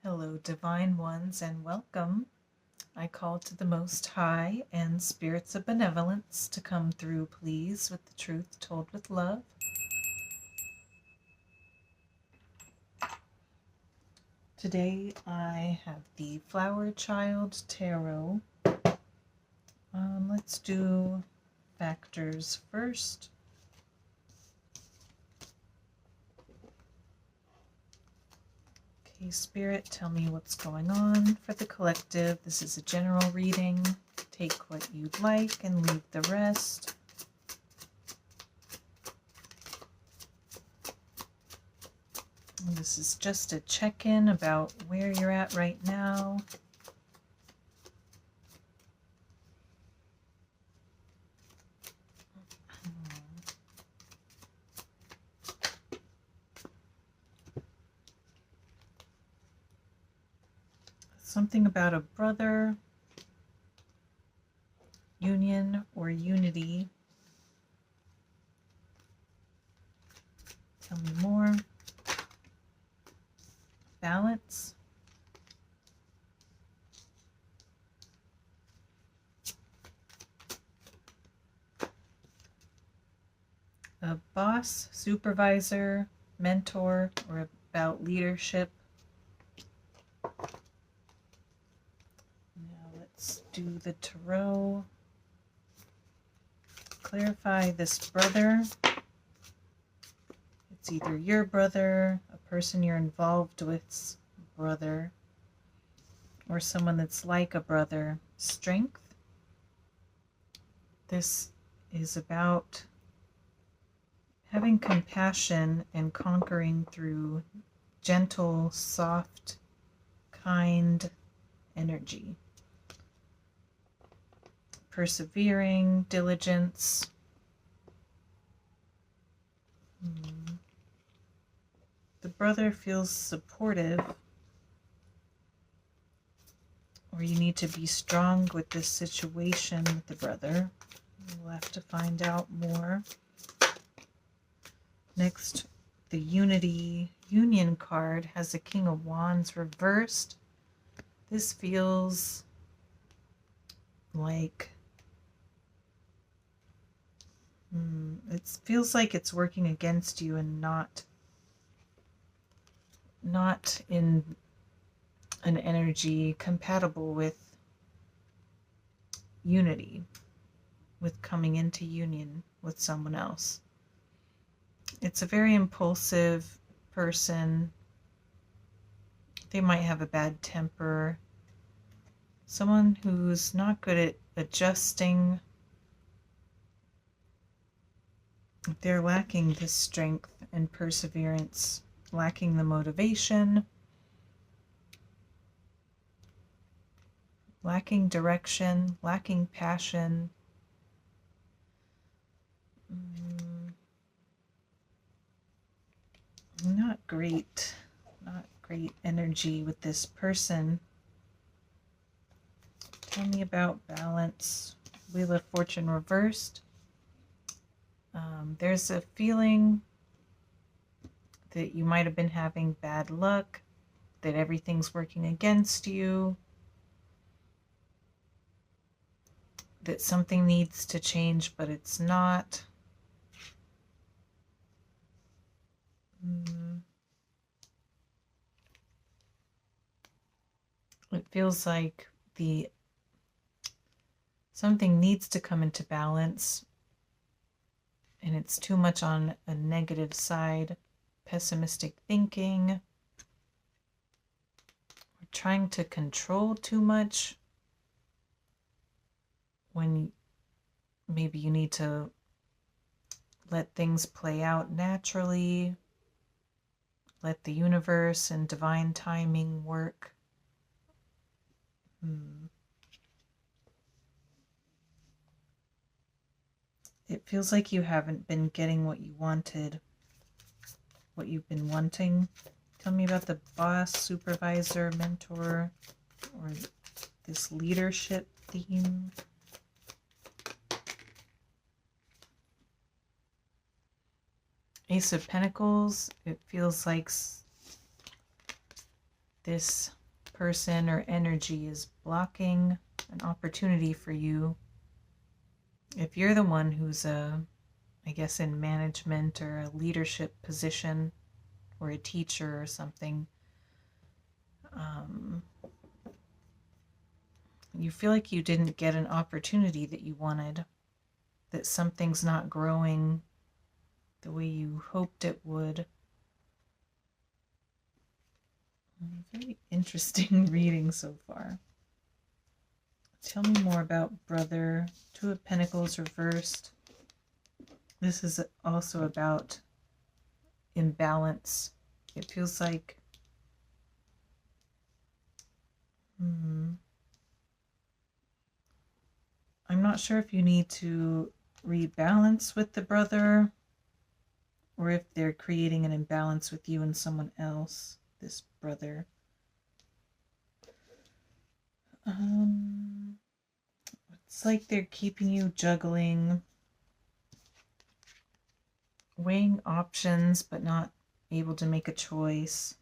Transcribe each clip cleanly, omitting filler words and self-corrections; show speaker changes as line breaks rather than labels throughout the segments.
Hello, Divine Ones, and welcome. I call to the Most High and spirits of benevolence to come through, please, with the truth told with love. Today I have the Flower Child Tarot. Let's do factors first. Okay, Spirit, tell me what's going on for the collective. This is a general reading. Take what you'd like and leave the rest. This is just a check-in about where you're at right now. Something about a brother, union or unity. Tell me more. Balance. A boss, supervisor, mentor, or about leadership. Now let's do the tarot. Clarify this brother. It's either your brother, a person you're involved with's brother, or someone that's like a brother. Strength. This is about having compassion and conquering through gentle, soft, kind energy. Persevering, diligence. The brother feels supportive, or you need to be strong with this situation with the brother. We'll have to find out more. Next, the Unity Union card has a King of Wands reversed. This feels like it feels like it's working against you and not in an energy compatible with unity, with coming into union with someone else. It's a very impulsive person. They might have a bad temper. Someone who's not good at adjusting. They're lacking this strength and perseverance, lacking the motivation, lacking direction, lacking passion. Not great energy with this person. Tell me about balance. Wheel of Fortune reversed. There's a feeling that you might have been having bad luck, that everything's working against you, that something needs to change, but it's not. It feels like something needs to come into balance, and it's too much on a negative side. Pessimistic thinking, or trying to control too much when maybe you need to let things play out naturally, let the universe and divine timing work. It feels like you haven't been getting what you wanted, what you've been wanting. Tell me about the boss, supervisor, mentor, or this leadership theme. Ace of Pentacles, it feels like this person or energy is blocking an opportunity for you. If you're the one who's I guess in management or a leadership position or a teacher or something, you feel like you didn't get an opportunity that you wanted, that something's not growing the way you hoped it would. Very interesting reading so far. Tell me more about Brother. Two of Pentacles reversed. This is also about imbalance. It feels like I'm not sure if you need to rebalance with the brother or if they're creating an imbalance with you and someone else, this brother. It's like they're keeping you juggling, weighing options, but not able to make a choice.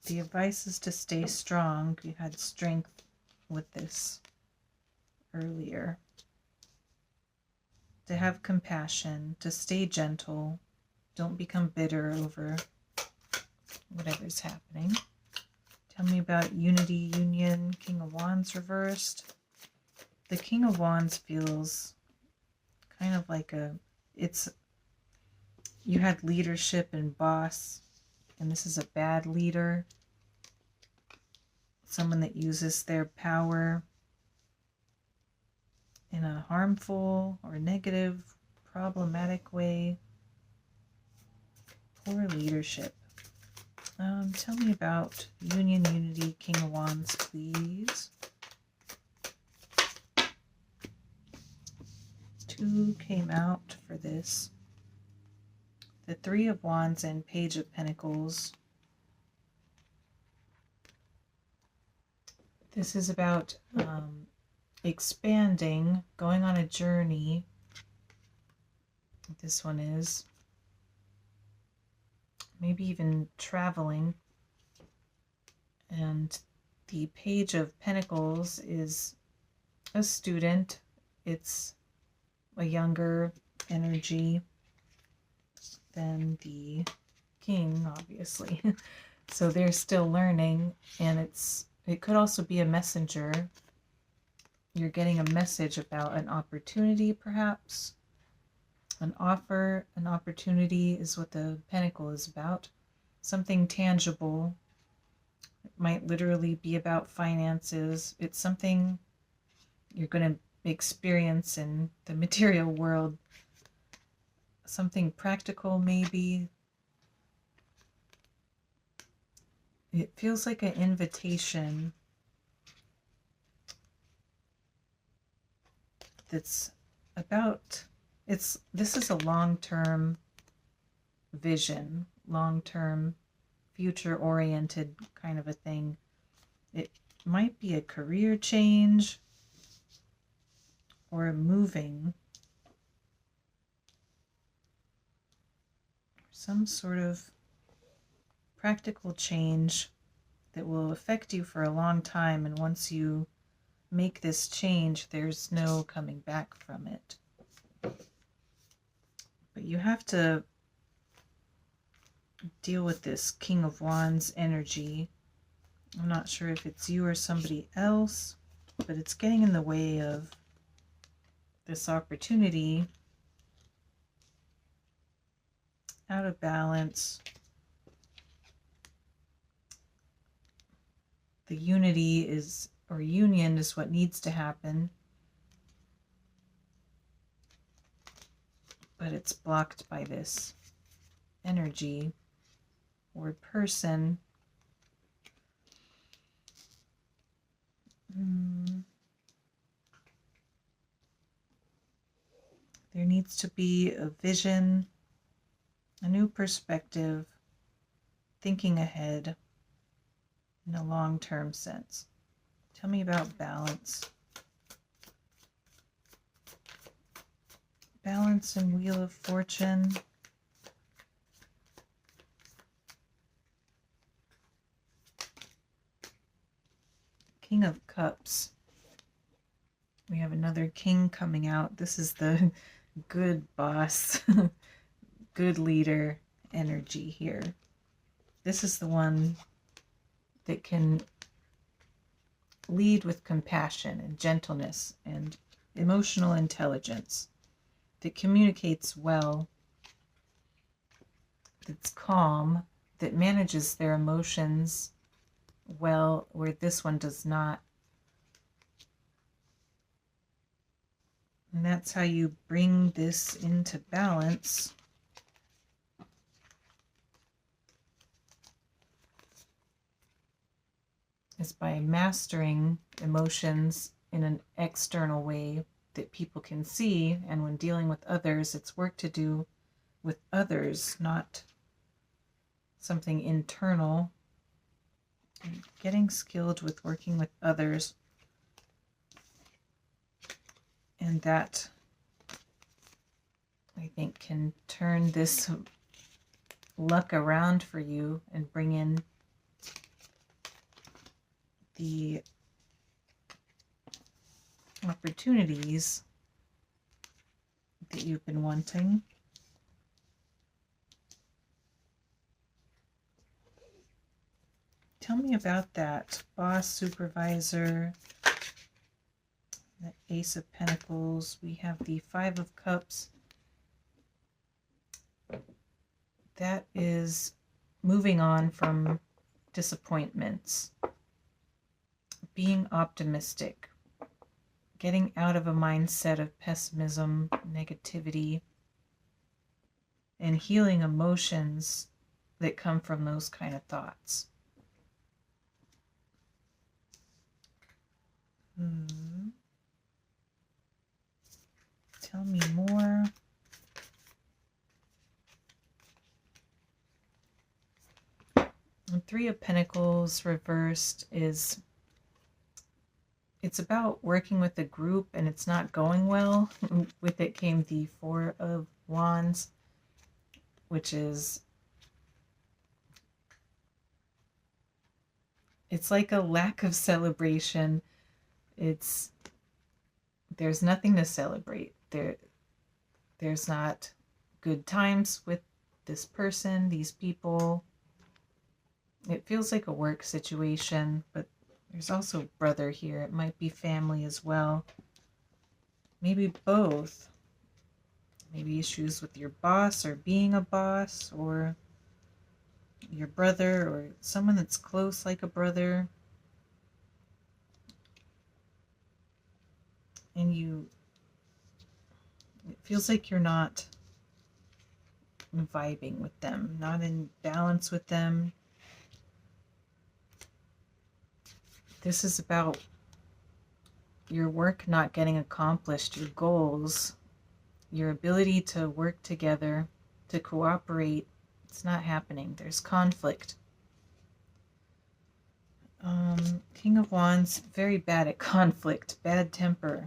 The advice is to stay strong. You had strength with this earlier. To have compassion, to stay gentle. Don't become bitter over whatever's happening. Tell me about unity, union, King of Wands reversed. The King of Wands feels kind of like you had leadership and boss, and this is a bad leader. Someone that uses their power in a harmful or negative, problematic way. Poor leadership. Tell me about union, unity, King of Wands, please. 2 came out for this. The 3 of Wands and Page of Pentacles. This is about expanding, going on a journey. This one is. Maybe even traveling. And the Page of Pentacles is a student. It's a younger energy than the King, obviously. So they're still learning, and it could also be a messenger. You're getting a message about an opportunity, perhaps. An offer, an opportunity is what the Pentacle is about. Something tangible. It might literally be about finances. It's something you're going to experience in the material world. Something practical, maybe. It feels like an invitation that's about, this is a long-term vision, long-term, future-oriented kind of a thing. It might be a career change or a moving, some sort of practical change that will affect you for a long time, and once you make this change, there's no coming back from it. But you have to deal with this King of Wands energy. I'm not sure if it's you or somebody else, but it's getting in the way of this opportunity. Out of balance. The unity is, or union is what needs to happen. But it's blocked by this energy or person. There needs to be a vision, a new perspective, thinking ahead in a long-term sense. Tell me about balance. Balance and Wheel of Fortune. King of Cups. We have another king coming out. This is the good boss, good leader energy here. This is the one that can lead with compassion and gentleness and emotional intelligence, that communicates well, that's calm, that manages their emotions well, where this one does not. And that's how you bring this into balance. Is by mastering emotions in an external way that people can see. And when dealing with others, it's work to do with others, not something internal. And getting skilled with working with others. And that, I think, can turn this luck around for you and bring in the opportunities that you've been wanting. Tell me about that boss, supervisor, the Ace of Pentacles. We have the Five of Cups. That is moving on from disappointments, being optimistic, getting out of a mindset of pessimism, negativity, and healing emotions that come from those kind of thoughts. Tell me more. And Three of Pentacles reversed is, it's about working with a group and it's not going well. With it came the Four of Wands, which is, it's like a lack of celebration. There's nothing to celebrate. There's not good times with this person, these people. It feels like a work situation, but there's also brother here. It might be family as well. Maybe both. Maybe issues with your boss or being a boss, or your brother or someone that's close like a brother. And it feels like you're not vibing with them, not in balance with them. This is about your work not getting accomplished, your goals, your ability to work together, to cooperate. It's not happening. There's conflict. King of Wands, very bad at conflict, bad temper,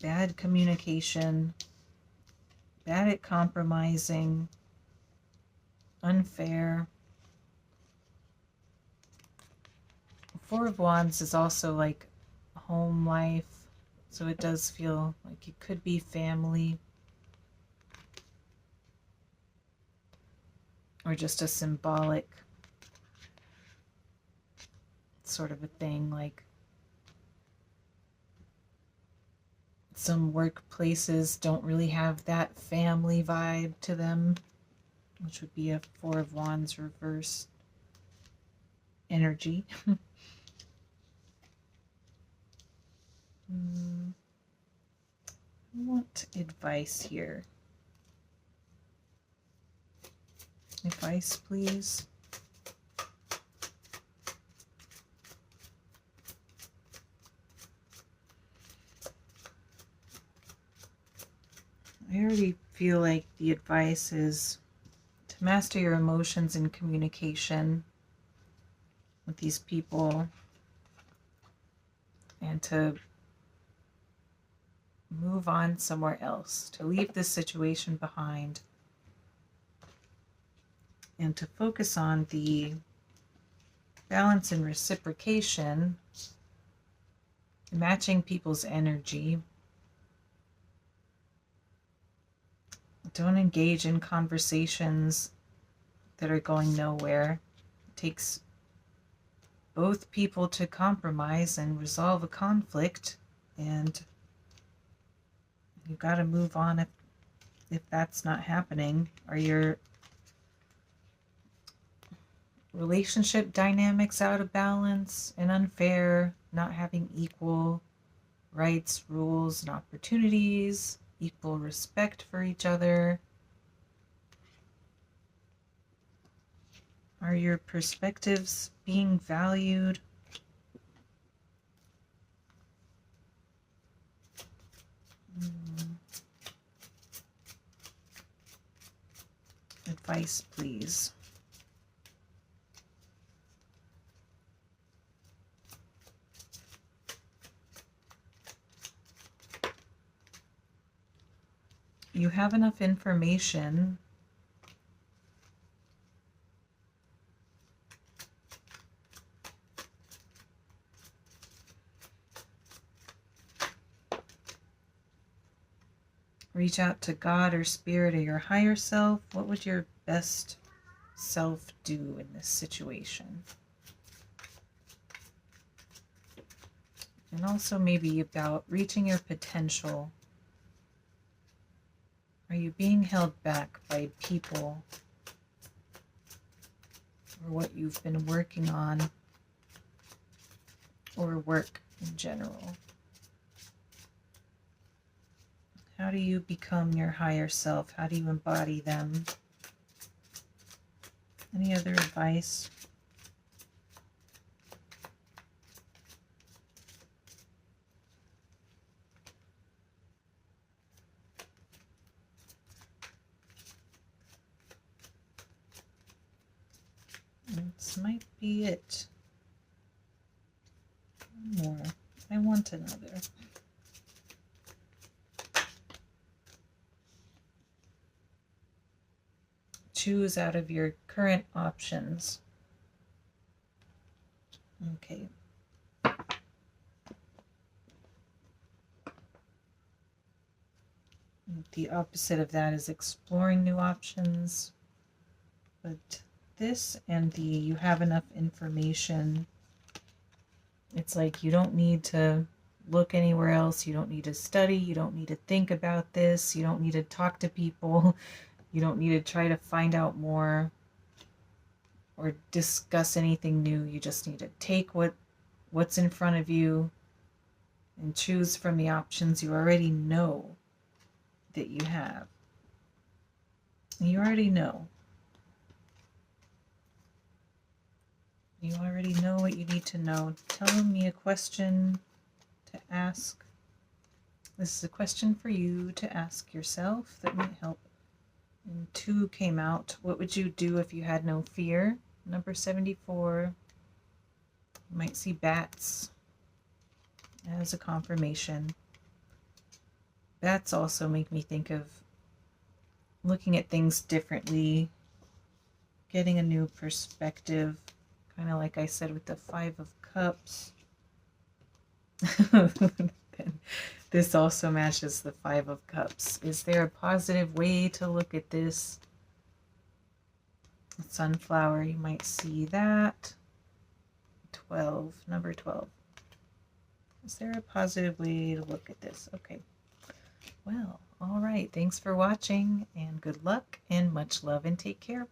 bad communication, bad at compromising, unfair. Four of Wands is also like home life, so it does feel like it could be family or just a symbolic sort of a thing. Like some workplaces don't really have that family vibe to them, which would be a Four of Wands reverse energy. I want advice here. Advice, please. I already feel like the advice is to master your emotions and communication with these people, and to move on somewhere else, to leave this situation behind, and to focus on the balance and reciprocation, matching people's energy. Don't engage in conversations that are going nowhere. It takes both people to compromise and resolve a conflict, and you've got to move on if that's not happening. Are your relationship dynamics out of balance and unfair, not having equal rights, rules, and opportunities, equal respect for each other? Are your perspectives being valued? Advice, please. You have enough information. Reach out to God or Spirit or your higher self. What would your best self do in this situation? And also maybe about reaching your potential. Are you being held back by people or what you've been working on or work in general? How do you become your higher self? How do you embody them? Any other advice? This might be it. One more. I want another. Choose out of your current options. Okay. The opposite of that is exploring new options. But this and the you have enough information, it's like you don't need to look anywhere else. You don't need to study. You don't need to think about this. You don't need to talk to people. You don't need to try to find out more or discuss anything new. You just need to take what's in front of you and choose from the options you already know that you have. You already know. You already know what you need to know. Tell me a question to ask. This is a question for you to ask yourself that might help. And 2 came out. What would you do if you had no fear? Number 74. You might see bats as a confirmation. Bats also make me think of looking at things differently, getting a new perspective, kind of like I said with the 5 of Cups. This also matches the 5 of Cups. Is there a positive way to look at this? Sunflower, you might see that. 12, number 12. Is there a positive way to look at this? Okay. Well, all right. Thanks for watching, and good luck, and much love, and take care.